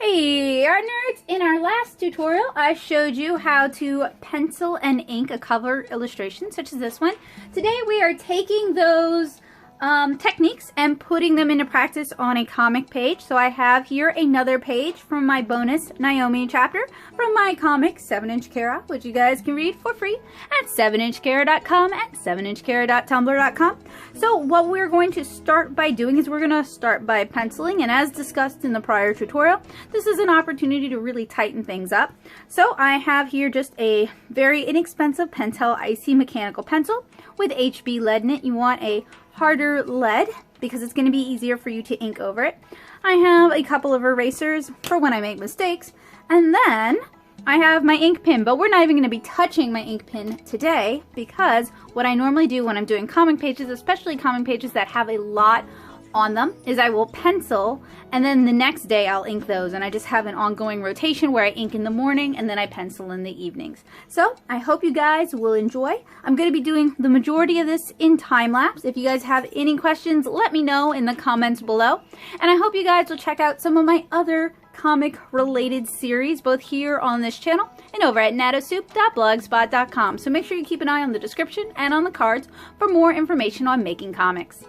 Hey Artnerds! In our last tutorial I showed you how to pencil and ink a cover illustration such as this one. Today we are taking those techniques and putting them into practice on a comic page. So I have here another page from my bonus Naomi chapter from my comic 7-Inch Kara, which you guys can read for free at 7inchkara.com and 7inchkara.tumblr.com. So what we're going to start by doing is we're going to start by penciling, and as discussed in the prior tutorial, this is an opportunity to really tighten things up. So I have here just a very inexpensive Pentel Icy mechanical pencil with HB lead in it. You want a harder lead because it's going to be easier for you to ink over it. I have a couple of erasers for when I make mistakes, and then I have my ink pen, but we're not even going to be touching my ink pen today because what I normally do when I'm doing comic pages, especially comic pages that have a lot on them, is I will pencil and then the next day I'll ink those, and I just have an ongoing rotation where I ink in the morning and then I pencil in the evenings. So I hope you guys will enjoy. I'm going to be doing the majority of this in time lapse. If you guys have any questions, let me know in the comments below, and I hope you guys will check out some of my other comic related series both here on this channel and over at natosoup.blogspot.com. So make sure you keep an eye on the description and on the cards for more information on making comics.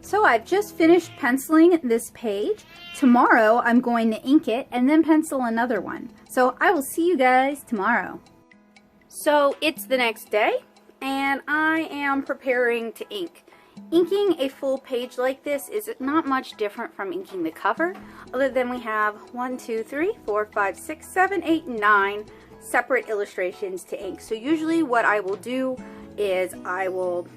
So I've just finished penciling this page. Tomorrow I'm going to ink it and then pencil another one. So I will see you guys tomorrow. So it's the next day and I am preparing to ink. Inking a full page like this is not much different from inking the cover, other than we have 1, 2, 3, 4, 5, 6, 7, 8, 9 separate illustrations to ink. So usually what I will do is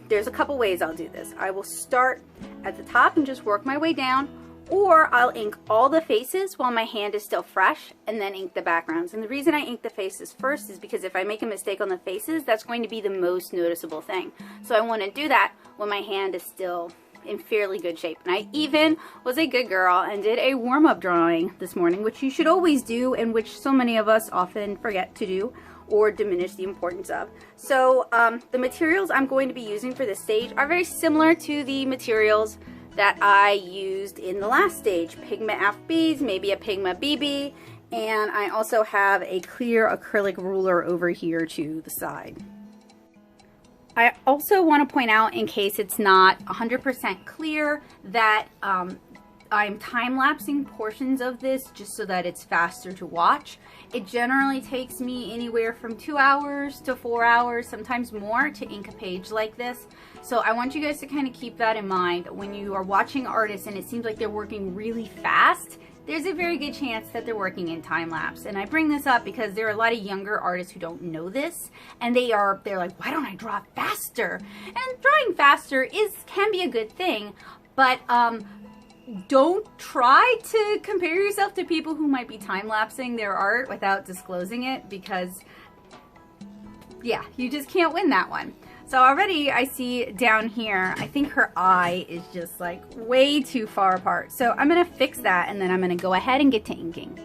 there's a couple ways I'll do this. I will start at the top and just work my way down, or I'll ink all the faces while my hand is still fresh and then ink the backgrounds. And the reason I ink the faces first is because if I make a mistake on the faces, that's going to be the most noticeable thing. So I want to do that when my hand is still in fairly good shape. And I even was a good girl and did a warm-up drawing this morning, which you should always do and which so many of us often forget to do or diminish the importance of. So the materials I'm going to be using for this stage are very similar to the materials that I used in the last stage. Pigment FBs, maybe a Pigment BB, and I also have a clear acrylic ruler over here to the side. I also want to point out, in case it's not 100% clear, that I'm time-lapsing portions of this just so that it's faster to watch. It generally takes me anywhere from 2 hours to 4 hours, sometimes more, to ink a page like this. So I want you guys to kind of keep that in mind when you are watching artists and it seems like they're working really fast. There's a very good chance that they're working in time-lapse. And I bring this up because there are a lot of younger artists who don't know this, and they're like, why don't I draw faster? And drawing faster can be a good thing, but don't try to compare yourself to people who might be time-lapsing their art without disclosing it, because yeah, you just can't win that one. So already I see down here, I think her eye is just like way too far apart. So I'm gonna fix that and then I'm gonna go ahead and get to inking.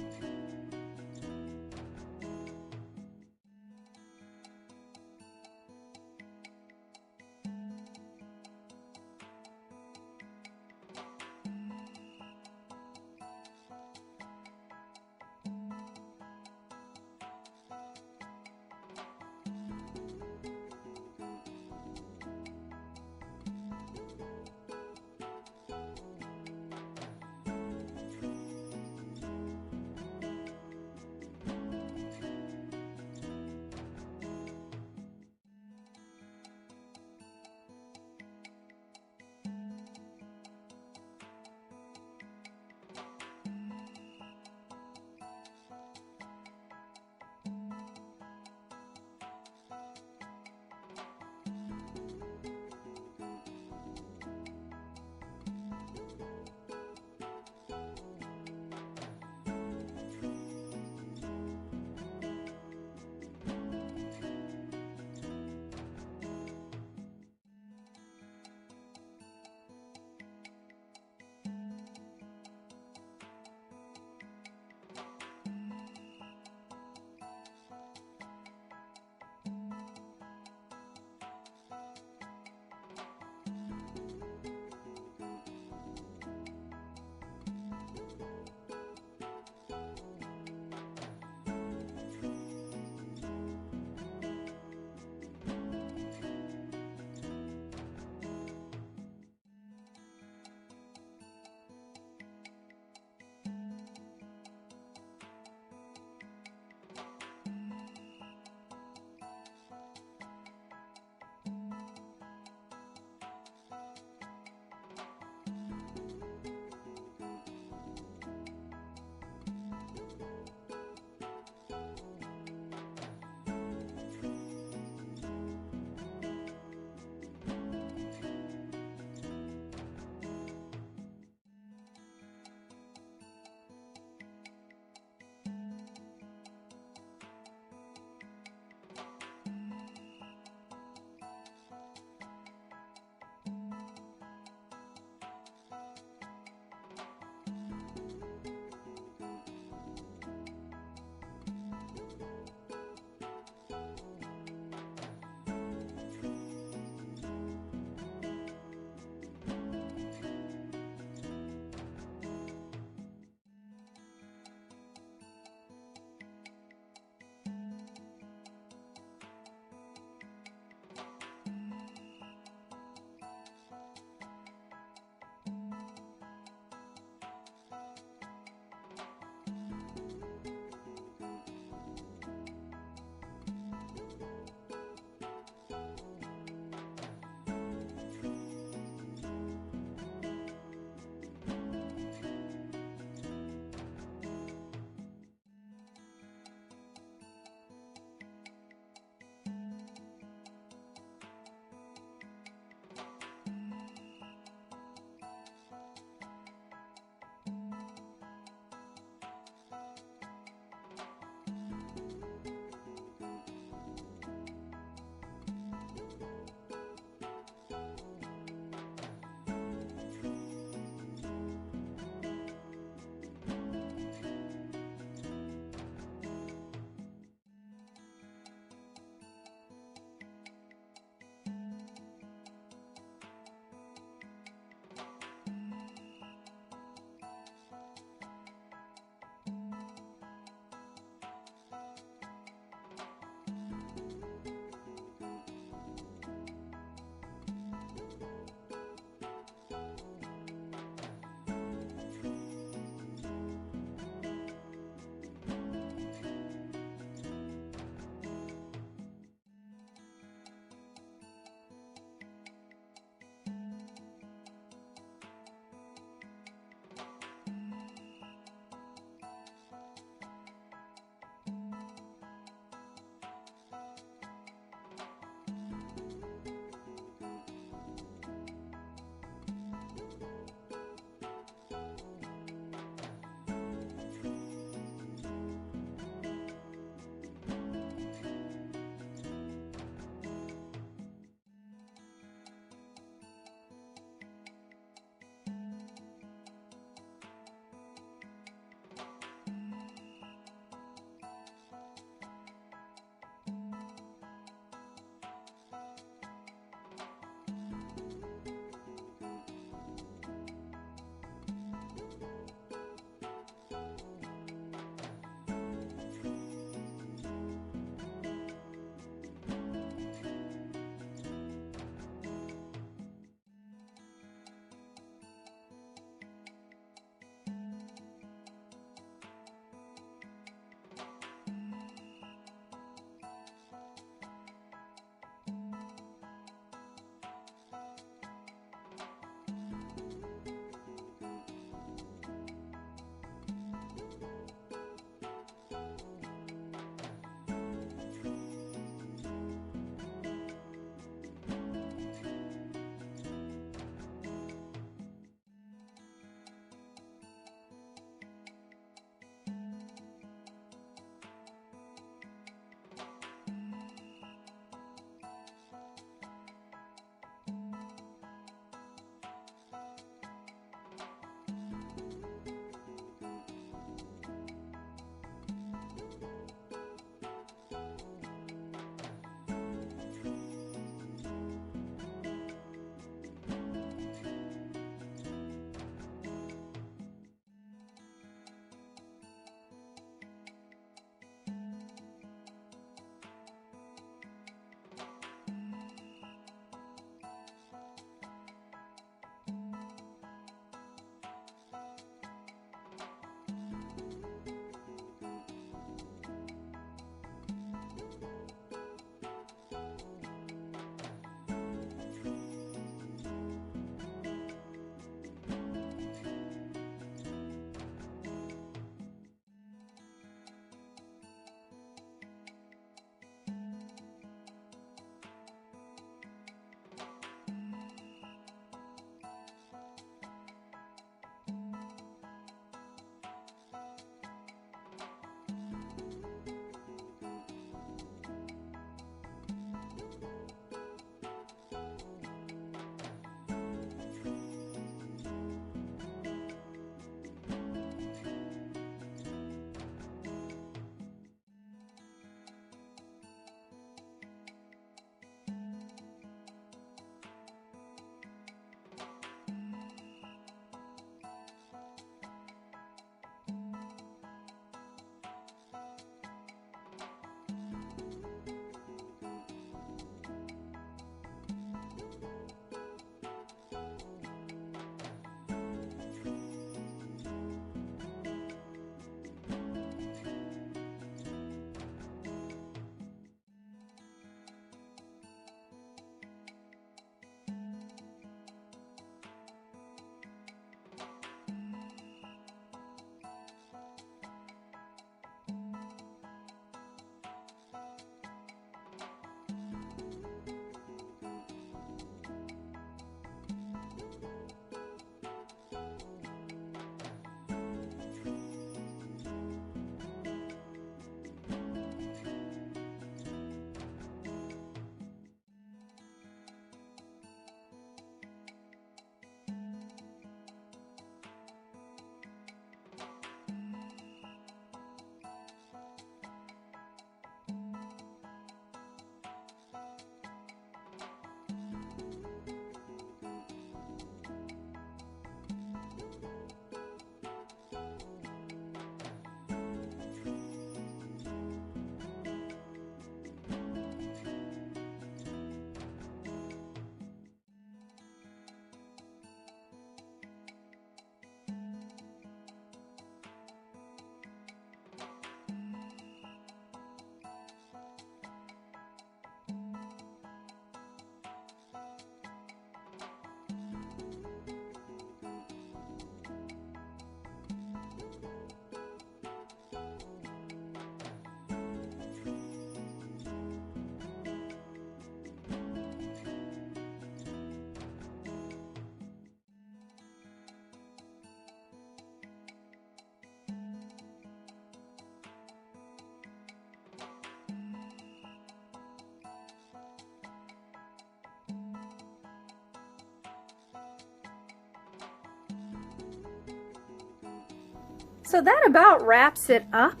So that about wraps it up.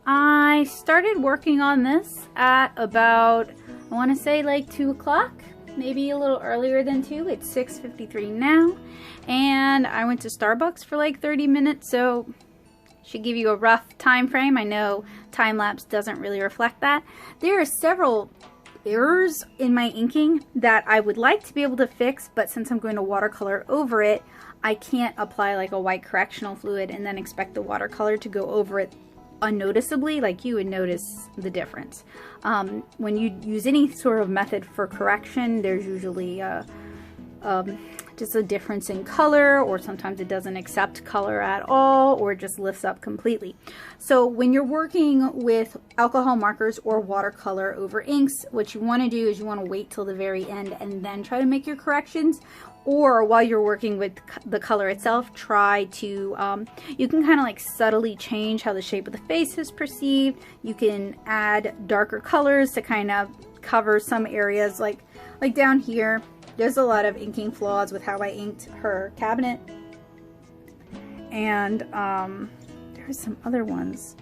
I started working on this at about, I want to say like 2 o'clock, maybe a little earlier than 2. It's 6:53 now, and I went to Starbucks for like 30 minutes, so should give you a rough time frame. I know time-lapse doesn't really reflect that. There are several errors in my inking that I would like to be able to fix, but since I'm going to watercolor over it, I can't apply like a white correctional fluid and then expect the watercolor to go over it unnoticeably. Like, you would notice the difference. When you use any sort of method for correction, there's usually just a difference in color, or sometimes it doesn't accept color at all, or it just lifts up completely. So when you're working with alcohol markers or watercolor over inks, what you want to do is you want to wait till the very end and then try to make your corrections. Or while you're working with the color itself, try to, you can kind of like subtly change how the shape of the face is perceived. You can add darker colors to kind of cover some areas, like down here. There's a lot of inking flaws with how I inked her cabinet. And there's some other ones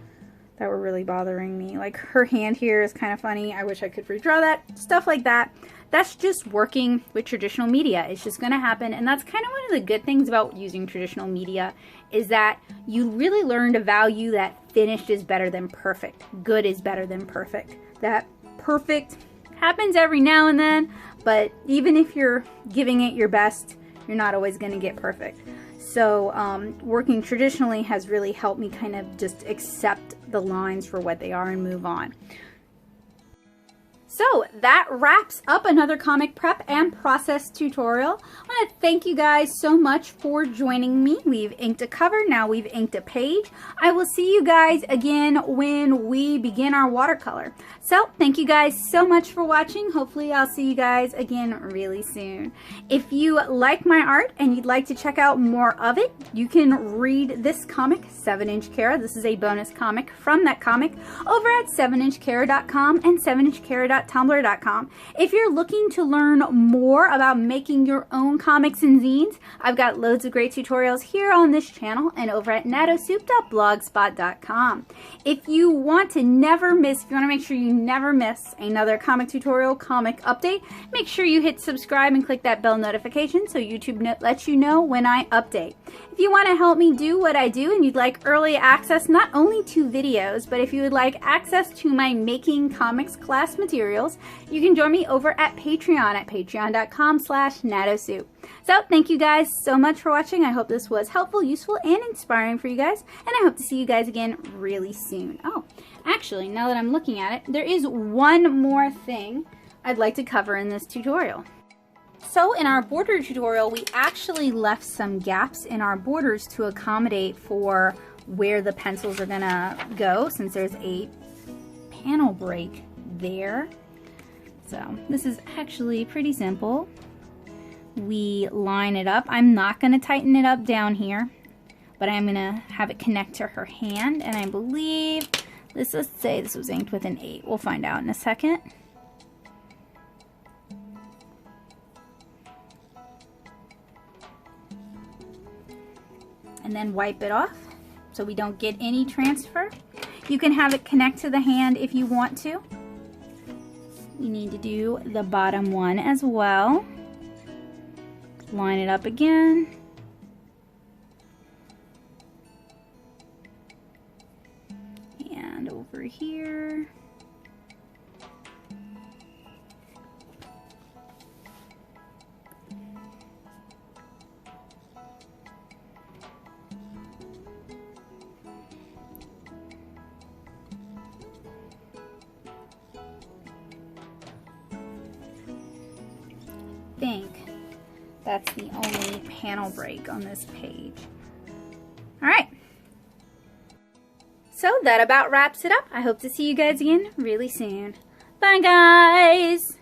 that were really bothering me. Like her hand here is kind of funny. I wish I could redraw that. Stuff like that. That's just working with traditional media. It's just going to happen. And that's kind of one of the good things about using traditional media, is that you really learn to value that finished is better than perfect. Good is better than perfect. That perfect happens every now and then, but even if you're giving it your best, you're not always going to get perfect. So working traditionally has really helped me kind of just accept the lines for what they are and move on. So that wraps up another comic prep and process tutorial. I want to thank you guys so much for joining me. We've inked a cover, now we've inked a page. I will see you guys again when we begin our watercolor. So thank you guys so much for watching. Hopefully I'll see you guys again really soon. If you like my art and you'd like to check out more of it, you can read this comic, 7-Inch Kara. This is a bonus comic from that comic over at 7inchkara.com and 7inchkara.tumblr.com. If you're looking to learn more about making your own comics and zines, I've got loads of great tutorials here on this channel and over at natosoup.blogspot.com. If you want to make sure you never miss another comic tutorial, comic update, make sure you hit subscribe and click that bell notification so YouTube lets you know when I update. If you want to help me do what I do and you'd like early access not only to videos, but if you would like access to my Making Comics class materials, you can join me over at Patreon at patreon.com/natosoup. So thank you guys so much for watching. I hope this was helpful, useful, and inspiring for you guys, and I hope to see you guys again really soon. Oh, actually, now that I'm looking at it, there is one more thing I'd like to cover in this tutorial. So in our border tutorial, we actually left some gaps in our borders to accommodate for where the pencils are gonna go, since there's a panel break there. So this is actually pretty simple. We line it up. I'm not gonna tighten it up down here, but I'm gonna have it connect to her hand, and I believe let's say this was inked with an 8. We'll find out in a second. And then wipe it off so we don't get any transfer. You can have it connect to the hand if you want to. You need to do the bottom one as well. Line it up again. And over here. Think that's the only panel break on this page. All right. So that about wraps it up. I hope to see you guys again really soon. Bye, guys.